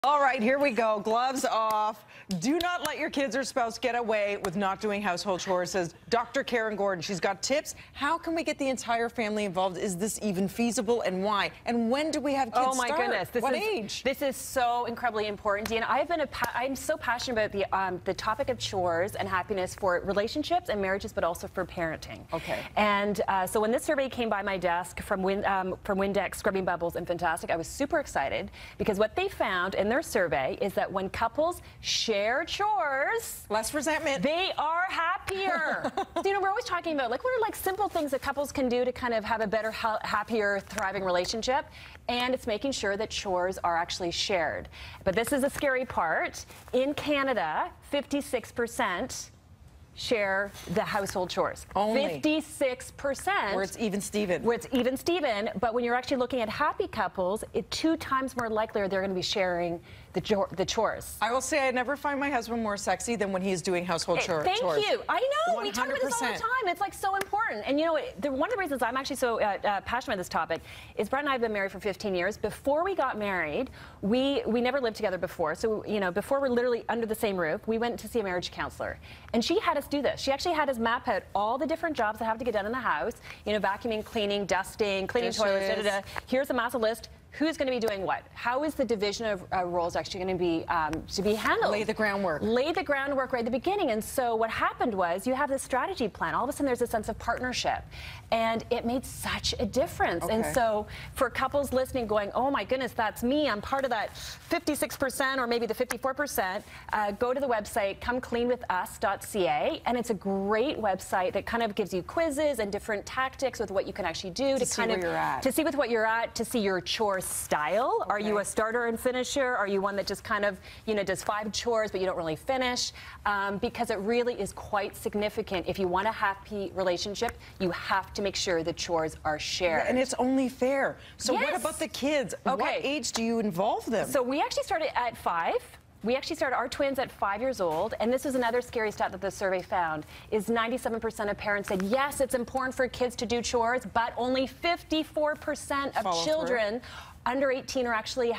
All right, here we go. Gloves off. Do not let your kids or spouse get away with not doing household chores, says Dr. Karyn Gordon. She's got tips. How can we get the entire family involved? Is this even feasible, and why? And when do we have kids Oh my goodness! What age? This is so incredibly important, Deanna. I'm so passionate about the topic of chores and happiness for relationships and marriages, but also for parenting. Okay. And so when this survey came by my desk from Windex, Scrubbing Bubbles, and Fantastic, I was super excited because what they found in their survey is that when couples share chores, less resentment, they are happier. So, you know, we're always talking about what are simple things that couples can do to kind of have a better, happier, thriving relationship, and it's making sure that chores are actually shared. But this is a scary part. In Canada, 56% share the household chores. Only 56%. Where it's even Steven. Where it's even Steven, but when you're actually looking at happy couples, it's 2 times more likely they're going to be sharing the chores. I will say I never find my husband more sexy than when he's doing household chores. Thank you. I know. 100%. We talk about this all the time. It's so important. And you know, one of the reasons I'm actually so passionate about this topic is Brett and I have been married for 15 years. Before we got married, we never lived together before. So, you know, before we're literally under the same roof, we went to see a marriage counselor. And she had us do this. She actually had us map out all the different jobs that have to get done in the house. You know, vacuuming, cleaning, dusting, cleaning toilets, Here's a massive list. Who's going to be doing what? How is the division of roles actually going to be handled? Lay the groundwork. Lay the groundwork right at the beginning. And so what happened was you have this strategy plan. All of a sudden there's a sense of partnership. And it made such a difference. Okay. And so for couples listening going, oh my goodness, that's me. I'm part of that 56% or maybe the 54%. Go to the website, comecleanwithus.ca. And it's a great website that kind of gives you quizzes and different tactics with what you can actually do to see where you're at. To see with what you're at, to see your chore style. Okay. Are you a starter and finisher? Are you one that just kind of, you know, does 5 chores but you don't really finish? Because it really is quite significant. If you want a happy relationship, you have to make sure the chores are shared. Yeah, and it's only fair. So yes. What about the kids? Okay. What age do you involve them? So we actually started at 5. We actually started our twins at 5 years old, and this is another scary stat that the survey found, is 97% of parents said, yes, it's important for kids to do chores, but only 54% of children under 18 are actually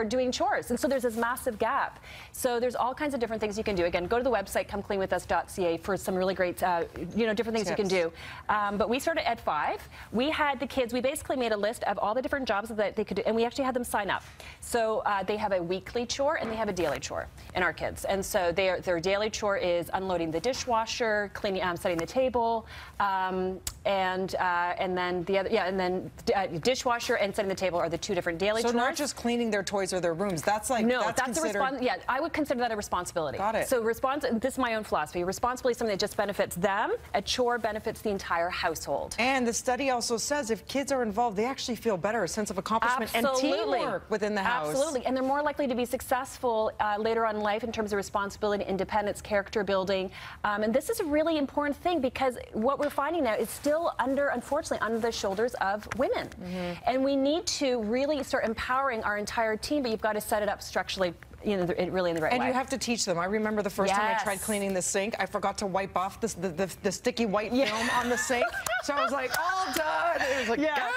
doing chores. And so there's this massive gap. So there's all kinds of different things you can do. Again, go to the website, comecleanwithus.ca for some really great, different things you can do. But we started at 5. We had the kids, we basically made a list of all the different jobs that they could do, and we actually had them sign up. So they have a weekly chore and they have a daily chore in our kids. And so their daily chore is unloading the dishwasher, cleaning, setting the table, and then the other, dishwasher and setting the table are the 2 different daily chores. So not just cleaning their toys or their rooms. That's like that's a responsibility. Yeah, I would consider that a responsibility. Got it. So this is my own philosophy. Responsibility is something that just benefits them. A chore benefits the entire household. And the study also says if kids are involved, they actually feel better, a sense of accomplishment and teamwork within the house. Absolutely, and they're more likely to be successful later on in life in terms of responsibility, independence, character building. And this is a really important thing because what we're finding now is still unfortunately, under the shoulders of women. Mm-hmm. And we need to really start empowering our entire team, but you've got to set it up structurally, you know, really in the right way. And you have to teach them. I remember the first time I tried cleaning the sink, I forgot to wipe off the sticky white film on the sink. So I was like, all done. It was like, yeah.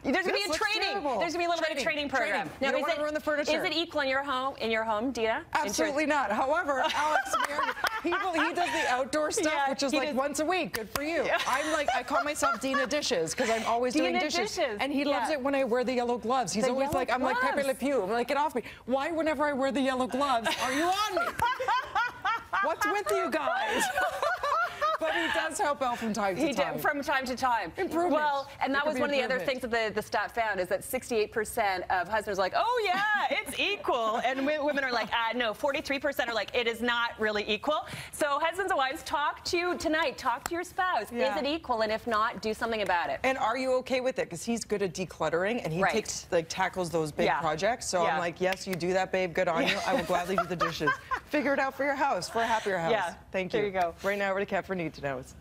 There's going to be a training. Terrible. There's going to be a little bit of training program. Now, you don't want to ruin the furniture. Is it equal in your home, Dina? Absolutely not. However, Alex, he does the outdoor stuff, which is like once a week. Good for you. Yeah. I'm like, I call myself Dina Dishes because I'm always doing dishes. And he loves it when I wear the yellow gloves. He's always like, I'm like Pepe Le Pew. I'm like, get off me. Why, whenever I wear the yellow gloves, are you on me? What's with you guys? But he does help out from time to time. From time to time. Improvement. Well, and that was one of the other things that the stat found is that 68% of husbands are like, oh yeah, it's equal. And women are like, no, 43% are like, it is not really equal. So husbands and wives, talk to your spouse. Is it equal? And if not, do something about it. And are you okay with it? Because he's good at decluttering and he tackles those big projects. So I'm like, yes, you do that, babe. Good on you. I will gladly do the dishes. Figure it out for your house, for a happier house. Yeah. Thank you. There you go. Right now, we're to Kat for Need to Knows.